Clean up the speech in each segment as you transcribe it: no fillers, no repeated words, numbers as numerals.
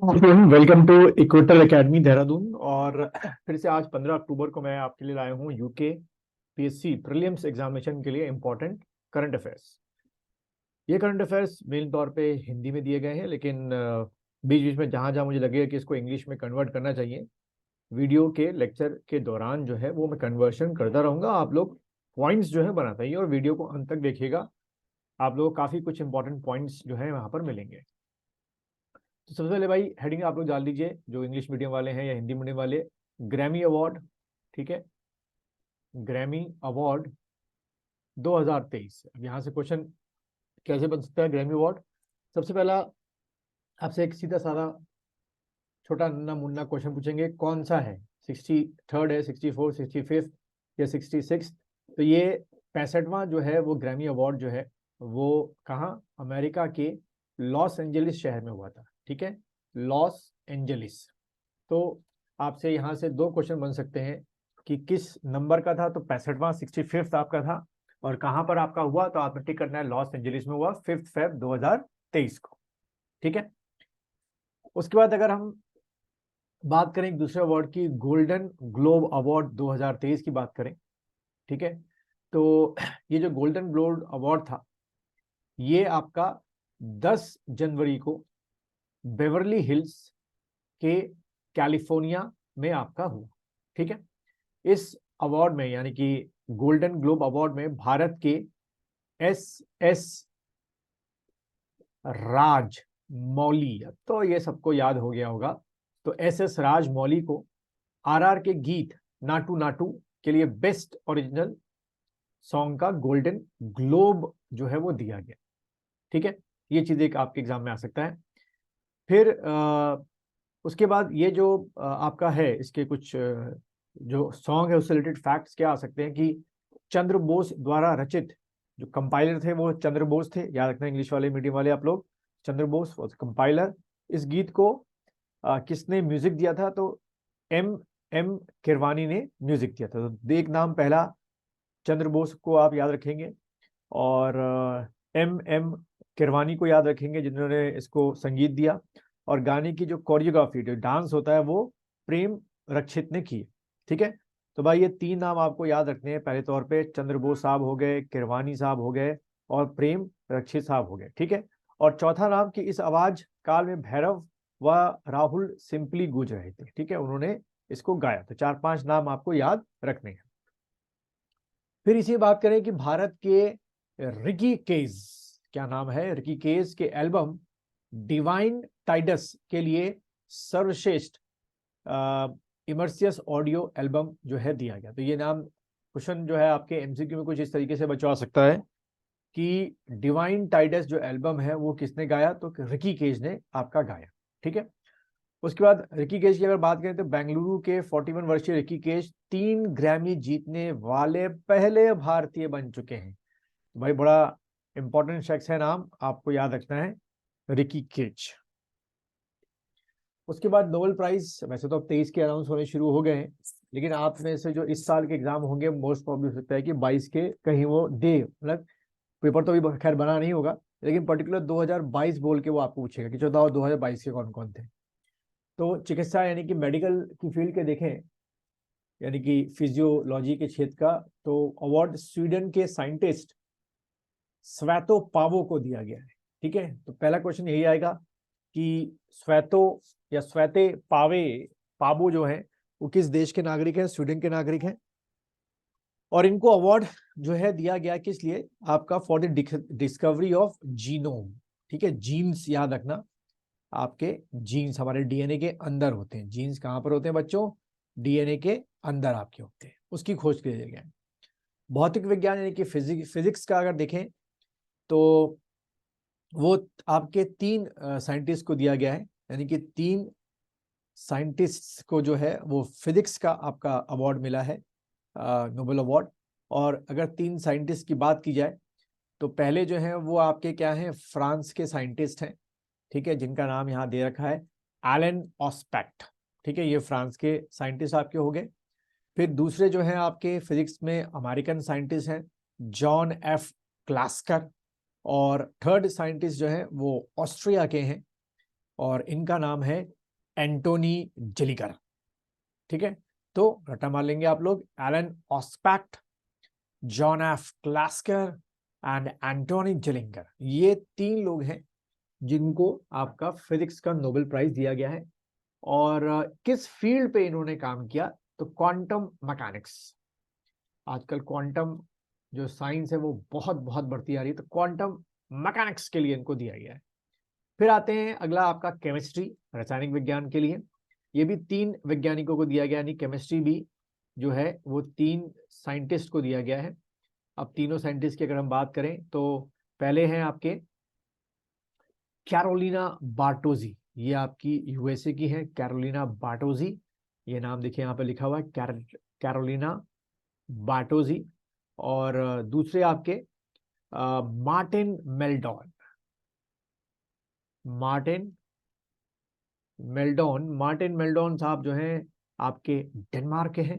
Welcome to Equator academy Dehradun. और फिर से आज 15 अक्टूबर को मैं आपके लिए लाया हूँ यूके पीएससी प्रीलिम्स एग्जामिनेशन के लिए इम्पोर्टेंट करंट अफेयर्स। ये करंट अफेयर्स मेन तौर पे हिंदी में दिए गए हैं, लेकिन बीच बीच में जहाँ जहाँ मुझे लगेगा कि इसको इंग्लिश में कन्वर्ट करना चाहिए, वीडियो के लेक्चर के दौरान जो है वो मैं कन्वर्शन करता रहूँगा। आप लोग पॉइंट्स जो है बनाते रहिए और वीडियो को अंत तक देखिएगा। आप लोगों को काफ़ी कुछ इंपॉर्टेंट पॉइंट्स जो है वहाँ पर मिलेंगे। तो सबसे पहले भाई हेडिंग आप लोग डाल दीजिए, जो इंग्लिश मीडियम वाले हैं या हिंदी मीडियम वाले। ग्रैमी अवार्ड, ठीक है, ग्रैमी अवार्ड 2023। अब यहाँ से क्वेश्चन कैसे बन सकता है ग्रैमी अवार्ड। सबसे पहला आपसे एक सीधा साधा छोटा नन्ना मुन्ना क्वेश्चन पूछेंगे, कौन सा है, 63rd है, 64, 65 या 66? तो ये 65वां जो है वो ग्रैमी अवार्ड जो है वो कहाँ, अमेरिका के लॉस एंजलिस शहर में हुआ था। ठीक है, लॉस एंजलिस। तो आपसे यहाँ से दो क्वेश्चन बन सकते हैं कि किस नंबर का था। तो 65वां, 65th आपका था, और कहाँ पर आपका हुआ, तो आपने टिक करना है लॉस एंजलिस में हुआ 5 फेब 2023 को। ठीक है, उसके बाद अगर हम बात करें एक दूसरे अवार्ड की, गोल्डन ग्लोब अवार्ड 2023 की बात करें, ठीक है, तो ये जो गोल्डन ग्लोब अवार्ड था ये आपका 10 जनवरी को बेवर्ली हिल्स के कैलिफोर्निया में आपका हुआ। ठीक है, इस अवार्ड में यानी कि गोल्डन ग्लोब अवार्ड में भारत के एस राज मौली, तो ये सबको याद हो गया होगा, तो एस राज मौली को आरआर के गीत नाटू नाटू के लिए बेस्ट ओरिजिनल सॉन्ग का गोल्डन ग्लोब जो है वो दिया गया। ठीक है, ये चीज एक आपके एग्जाम में आ सकता है। फिर उसके बाद ये जो आपका है, इसके कुछ जो सॉन्ग है उससे रिलेटेड फैक्ट्स क्या आ सकते हैं कि चंद्र बोस द्वारा रचित, जो कंपाइलर थे वो चंद्र बोस थे, याद रखना इंग्लिश वाले मीडियम वाले आप लोग, चंद्र बोस वॉज कंपाइलर। इस गीत को किसने म्यूजिक दिया था, तो एम एम किरवानी ने म्यूजिक दिया था। तो एक नाम पहला चंद्र बोस को आप याद रखेंगे, और एम एम किरवानी को याद रखेंगे जिन्होंने इसको संगीत दिया, और गाने की जो कोरियोग्राफी, जो डांस होता है वो प्रेम रक्षित ने की। ठीक है, तो भाई ये तीन नाम आपको याद रखने हैं। पहले तौर पे चंद्र बोस साहब हो गए, किरवानी साहब हो गए, और प्रेम रक्षित साहब हो गए। ठीक है, और चौथा नाम कि इस आवाज काल में भैरव व राहुल सिंपली गूंज रहे थे। ठीक है, उन्होंने इसको गाया। तो 4-5 नाम आपको याद रखने हैं। फिर इसी बात करें कि भारत के रिकी केज, क्या नाम है, रिकी केज के एल्बम डिवाइन टाइडस के लिए सर्वश्रेष्ठ इमर्सियस ऑडियो एल्बम जो है दिया गया। तो ये नाम क्वेश्चन जो है आपके एमसीक्यू में कुछ इस तरीके से बचवा सकता है कि डिवाइन टाइडस जो एल्बम है वो किसने गाया, तो रिकी केज ने आपका गाया। ठीक है, उसके बाद रिकी केज की अगर बात करें तो बेंगलुरु के 41 वर्षीय रिकी केज 3 ग्रैमी जीतने वाले पहले भारतीय बन चुके हैं। तो भाई बड़ा इंपॉर्टेंट शख्स है, नाम आपको याद रखना है, रिकी केज। उसके बाद नोबेल प्राइज, वैसे तो अब 23 के अनाउंस होने शुरू हो गए हैं, लेकिन आप में से जो इस साल के एग्जाम होंगे मोस्ट प्रॉब्ली हो सकता है कि 22 के कहीं वो डे, मतलब पेपर तो अभी खैर बना नहीं होगा, लेकिन पर्टिकुलर 2022 बोल के वो आपको पूछेगा कि 2022 के कौन कौन थे। तो चिकित्सा यानी कि मेडिकल की फील्ड के देखें, यानी कि फिजियोलॉजी के क्षेत्र का, तो अवार्ड स्वीडन के साइंटिस्ट स्वेतो पावो को दिया गया है। ठीक है, तो पहला क्वेश्चन यही आएगा कि स्वेतो या स्वेते पावे पाबो जो है वो किस देश के नागरिक हैं, स्वीडन के नागरिक हैं। और इनको अवार्ड जो है दिया गया किस लिए, आपका for the discovery of genome. ठीक है, जीन्स याद रखना, आपके जीन्स हमारे डीएनए के अंदर होते हैं। जीन्स कहां पर होते हैं बच्चों, डीएनए के अंदर आपके होते हैं, उसकी खोज के लिए गया। भौतिक विज्ञान यानी कि फिजिक्स का अगर देखें तो वो आपके 3 साइंटिस्ट को दिया गया है, यानी कि 3 साइंटिस्ट को जो है वो फिजिक्स का आपका अवार्ड मिला है, नोबेल अवार्ड। और अगर 3 साइंटिस्ट की बात की जाए तो पहले जो है वो आपके क्या हैं, फ्रांस के साइंटिस्ट हैं। ठीक है, जिनका नाम यहाँ दे रखा है एलन ऑस्पेक्ट। ठीक है, ये फ्रांस के साइंटिस्ट आपके हो गए। फिर दूसरे जो हैं आपके फिजिक्स में अमेरिकन साइंटिस्ट हैं, जॉन एफ क्लास्कर। और थर्ड साइंटिस्ट जो है वो ऑस्ट्रिया के हैं, और इनका नाम है एंटोनी जिलिगर। ठीक है, तो रट्टा मार लेंगे आप लोग, Alain Aspect, John F Clauser and Anton Zeilinger. ये 3 लोग हैं जिनको आपका फिजिक्स का नोबेल प्राइज दिया गया है। और किस फील्ड पे इन्होंने काम किया, तो क्वांटम मैकेनिक्स। आजकल क्वांटम जो साइंस है वो बहुत बहुत बढ़ती आ रही है, तो क्वांटम मैकेनिक्स के लिए इनको दिया गया है। फिर आते हैं अगला आपका केमिस्ट्री, रासायनिक विज्ञान के लिए। ये भी 3 वैज्ञानिकों को दिया गया, यानी केमिस्ट्री भी जो है वो 3 साइंटिस्ट को दिया गया है। अब तीनों साइंटिस्ट की अगर हम बात करें तो पहले हैं आपके कैरोलिना बार्टोजी, ये आपकी यूएसए की है कैरोलिना बार्टोजी। ये नाम देखिए यहाँ पे लिखा हुआ है कैरोलिना बार्टोजी। और दूसरे आपके मार्टिन मेल्डॉन। मार्टिन मेल्डॉन साहब जो हैं आपके डेनमार्क के हैं।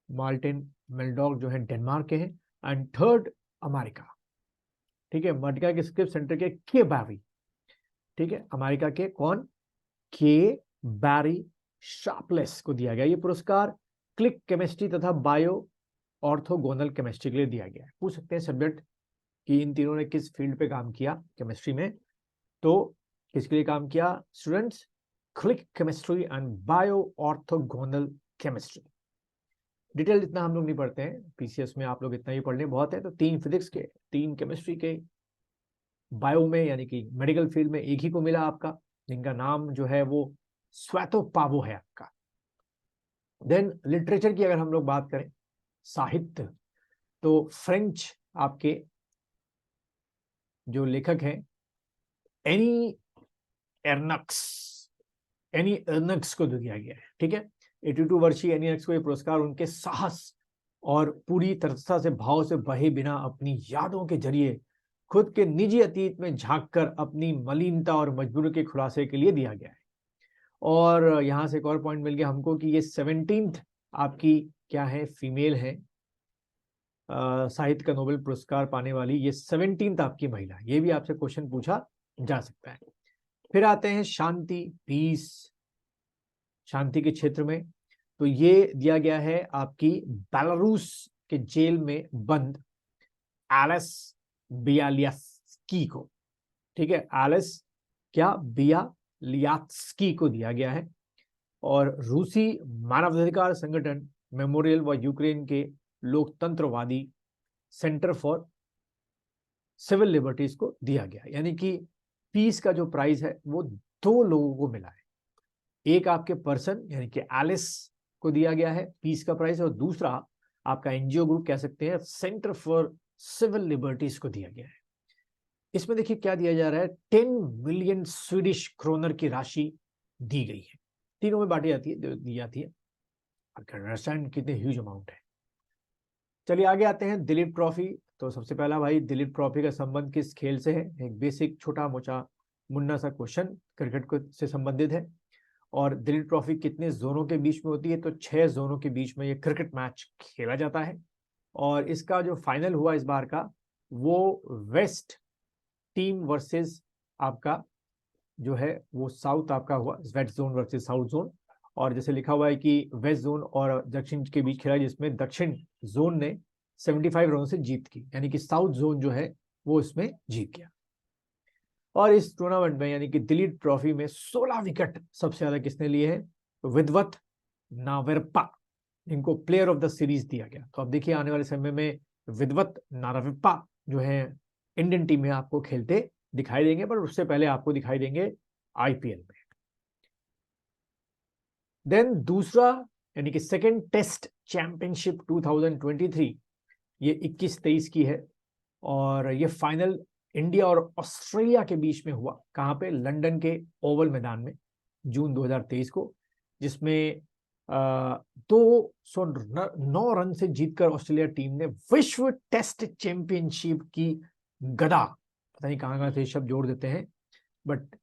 मार्टिन मेल्डॉन जो है डेनमार्क के हैं। एंड थर्ड अमेरिका, ठीक है, अमेरिका के स्क्रिप्ट सेंटर के बैरी। ठीक है, अमेरिका के कौन, के बैरी शार्पलेस को दिया गया ये पुरस्कार क्लिक केमिस्ट्री तथा बायो ऑर्थोगोनल केमिस्ट्री के लिए दिया गया है। पूछ सकते हैं सब्जेक्ट कि इन तीनों ने किस फील्ड पे काम किया केमिस्ट्री में, तो किसके लिए काम किया students, click chemistry and bio orthogonal chemistry. Detail इतना हम लोग नहीं पढ़ते हैं, पीसीएस में आप लोग इतना ही पढ़ने बहुत है। तो 3 फिजिक्स के, 3 केमिस्ट्री के, बायो में यानी कि मेडिकल फील्ड में एक ही को मिला आपका, जिनका नाम जो है वो स्वैतो पावो है आपका। देन लिटरेचर की अगर हम लोग बात करें, साहित्य, तो फ्रेंच आपके जो लेखक हैं एनी एर्नक्स को दिया गया है। ठीक है, 82 वर्षीय एनी एर्नक्स को ये पुरस्कार उनके साहस और पूरी तरह से भाव से बहे बिना अपनी यादों के जरिए खुद के निजी अतीत में झांककर अपनी मलिनता और मजबूरी के खुलासे के लिए दिया गया है। और यहां से एक और पॉइंट मिल गया हमको कि ये 17th आपकी क्या है, फीमेल है साहित्य का नोबेल पुरस्कार पाने वाली, ये 17th आपकी महिला। ये भी आपसे क्वेश्चन पूछा जा सकता है। फिर आते हैं शांति, पीस, शांति के क्षेत्र में, तो ये दिया गया है आपकी बेलारूस के जेल में बंद एलेस बियालियास्की को। ठीक है, एलेस क्या बियालियास्की को दिया गया है। और रूसी मानवाधिकार संगठन मेमोरियल व यूक्रेन के लोकतंत्रवादी सेंटर फॉर सिविल लिबर्टीज को दिया गया। यानी कि पीस का जो प्राइज है वो 2 लोगों को मिला है। एक आपके पर्सन यानी कि एलिस को दिया गया है पीस का प्राइज, और दूसरा आपका एनजीओ ग्रुप कह सकते हैं सेंटर फॉर सिविल लिबर्टीज को दिया गया है। इसमें देखिए क्या दिया जा रहा है, 10 मिलियन स्वीडिश क्रोनर की राशि दी गई है, तीनों में बांटी जाती है, दी जाती है। अंडरस्टैंड कितने ह्यूज अमाउंट है। चलिए आगे आते हैं दिलीप ट्रॉफी। तो सबसे पहला भाई, दिलीप ट्रॉफी का संबंध किस खेल से है, एक बेसिक छोटा मोटा मुन्ना सा क्वेश्चन क्रिकेट को से संबंधित है। और दिलीप ट्रॉफी कितने जोनों के बीच में होती है, तो 6 जोनों के बीच में ये क्रिकेट मैच खेला जाता है। और इसका जो फाइनल हुआ इस बार का, वो वेस्ट टीम वर्सेस आपका जो है वो साउथ आपका हुआ, west zone versus south zone. और जैसे लिखा हुआ है कि वेस्ट जोन और दक्षिण के बीच खेला, जिसमें दक्षिण जोन ने 75 रनों से जीत की, यानी कि साउथ जोन जो है वो इसमें जीत गया। और इस टूर्नामेंट में यानी कि दिलीप ट्रॉफी में 16 विकेट सबसे ज्यादा किसने लिए हैं, तो विद्वत नावेरप्पा, इनको प्लेयर ऑफ द सीरीज दिया गया। तो अब देखिए आने वाले समय में विद्वत नावेरप्पा जो है इंडियन टीम में आपको खेलते दिखाई देंगे, पर उससे पहले आपको दिखाई देंगे आईपीएल में। देन दूसरा यानी कि सेकेंड टेस्ट चैंपियनशिप 2023, ये 21-23 की है। और ये फाइनल इंडिया और ऑस्ट्रेलिया के बीच में हुआ, कहां पे, लंदन के ओवल मैदान में, जून 2023 को, जिसमें 209 रन से जीतकर ऑस्ट्रेलिया टीम ने विश्व टेस्ट चैंपियनशिप की गदा, पता नहीं कहां से शब्द जोड़ देते हैं, but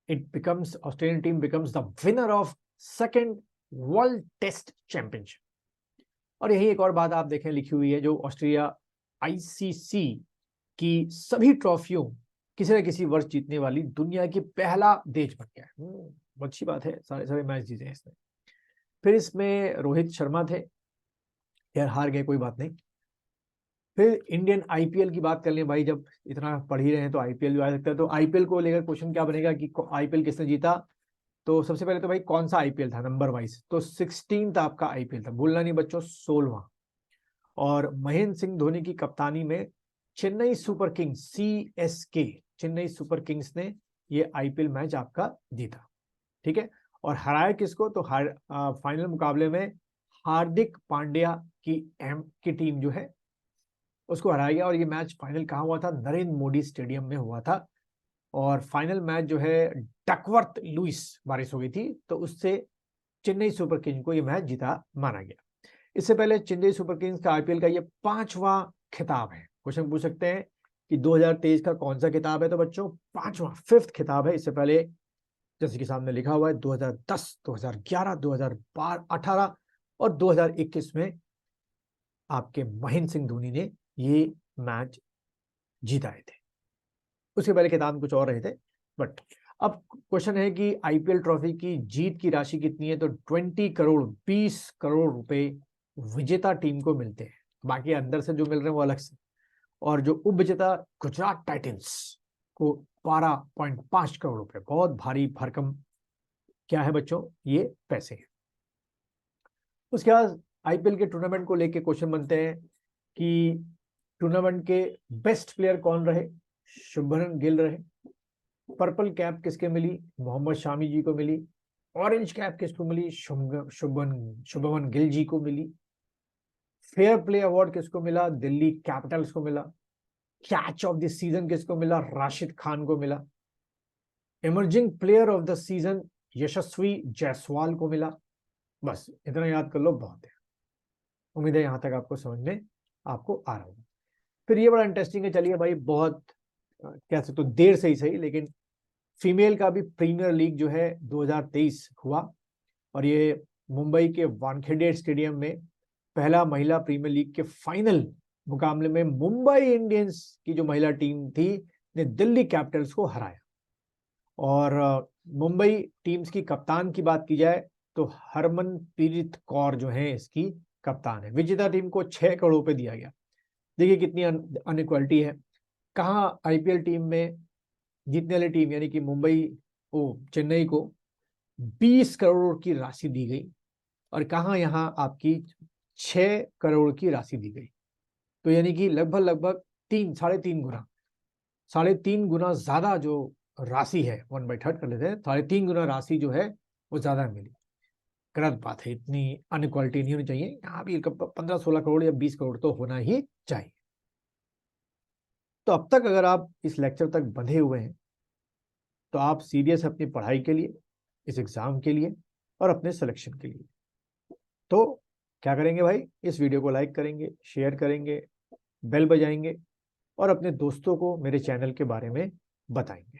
Australian team becomes the winner of second world test championship. और यही एक और बात आप देखें लिखी हुई है, जो ऑस्ट्रेलिया आईसीसी की सभी ट्रॉफियों किसी न किसी वर्ष जीतने वाली दुनिया की पहला देश बन गया है। बहुत अच्छी बात है, सारे सारे मैच जीते हैं इसने। फिर इसमें रोहित शर्मा थे, यार हार गए, कोई बात नहीं। फिर इंडियन आईपीएल की बात कर लें भाई, जब इतना पढ़ ही रहे हैं तो आईपीएल भी आ सकता है। तो आईपीएल को लेकर क्वेश्चन क्या बनेगा कि आईपीएल किसने जीता। तो सबसे पहले तो भाई कौन सा आईपीएल था नंबर वाइज, तो 16 आपका आईपीएल था, भूलना नहीं बच्चों, 16वां। और महेंद्र सिंह धोनी की कप्तानी में Chennai super Kings CSK, Chennai super Kings ने ये आईपीएल मैच आपका जीता, ठीक है। और हराया किसको, तो फाइनल मुकाबले में हार्दिक पांड्या की टीम जो है उसको हराया गया। और ये मैच फाइनल कहाँ हुआ था, नरेंद्र मोदी स्टेडियम में हुआ था। और फाइनल मैच जो है डकवर्थ लुइस बारिश हो गई थी, तो उससे चेन्नई सुपर किंग्स को ये मैच जीता माना गया। इससे पहले चेन्नई सुपर किंग्स का आईपीएल का ये 5वां खिताब है। क्वेश्चन पूछ सकते हैं कि 2023 का कौन सा खिताब है, तो बच्चों 5वां, 5th खिताब है। इससे पहले जैसे कि सामने लिखा हुआ है 2010, 2011, 2018 और 2021 में आपके महेंद्र सिंह धोनी ने ये मैच जीताए थे। उसके पहले खिताब कुछ और रहे थे। बट अब क्वेश्चन है कि आईपीएल ट्रॉफी की जीत की राशि कितनी है, तो 20 करोड़, 20 करोड़ रुपए विजेता टीम को मिलते हैं। बाकी अंदर से जो मिल रहे हैं वो अलग से। और जो उप विजेता गुजरात टाइटंस को 12.5 करोड़ रुपए, बहुत भारी भरकम क्या है बच्चों, ये पैसे हैं। उसके बाद आईपीएल के टूर्नामेंट को लेके क्वेश्चन बनते हैं कि टूर्नामेंट के बेस्ट प्लेयर कौन रहे, शुभमन गिल रहे। पर्पल कैप किसके मिली, मोहम्मद शामी जी को मिली। ऑरेंज कैप किसको मिली, शुभमन गिल जी को मिली। फेयर प्ले अवार्ड किसको मिला, दिल्ली कैपिटल्स को मिला। कैच ऑफ द सीजन किसको मिला, राशिद खान को मिला। Emerging player of the season Yashasvi Jaiswal को मिला। बस इतना याद कर लो, बहुत है। उम्मीद है यहां तक आपको समझ में आपको आ रहा होगा। फिर ये बड़ा इंटरेस्टिंग है, चलिए भाई, बहुत कह सकते तो देर से ही सही, लेकिन फीमेल का भी प्रीमियर लीग जो है 2023 हुआ। और ये मुंबई के वानखेड़े स्टेडियम में पहला महिला प्रीमियर लीग के फाइनल मुकाबले में मुंबई इंडियंस की जो महिला टीम थी ने दिल्ली कैपिटल्स को हराया। और मुंबई टीम्स की कप्तान की बात की जाए तो हरमनप्रीत कौर जो है इसकी कप्तान है। विजेता टीम को 6 करोड़ रुपए दिया गया। देखिए कितनी अनइक्वालिटी है। कहाँ आईपीएल टीम में जीतने वाली टीम यानी कि चेन्नई को 20 करोड़ की राशि दी गई, और कहाँ यहाँ आपकी 6 करोड़ की राशि दी गई। तो यानी कि लगभग लगभग 3.5 गुना ज्यादा जो राशि है, 1/3 कर लेते हैं, 3.5 गुना राशि जो है वो ज्यादा मिली। गलत बात है, इतनी अनइक्वालिटी नहीं होनी चाहिए। यहाँ भी 15-16 करोड़ या 20 करोड़ तो होना ही चाहिए। तो अब तक अगर आप इस लेक्चर तक बंधे हुए हैं तो आप सीरियस अपनी पढ़ाई के लिए, इस एग्जाम के लिए और अपने सिलेक्शन के लिए। तो क्या करेंगे भाई, इस वीडियो को लाइक करेंगे, शेयर करेंगे, बेल बजाएंगे और अपने दोस्तों को मेरे चैनल के बारे में बताएंगे।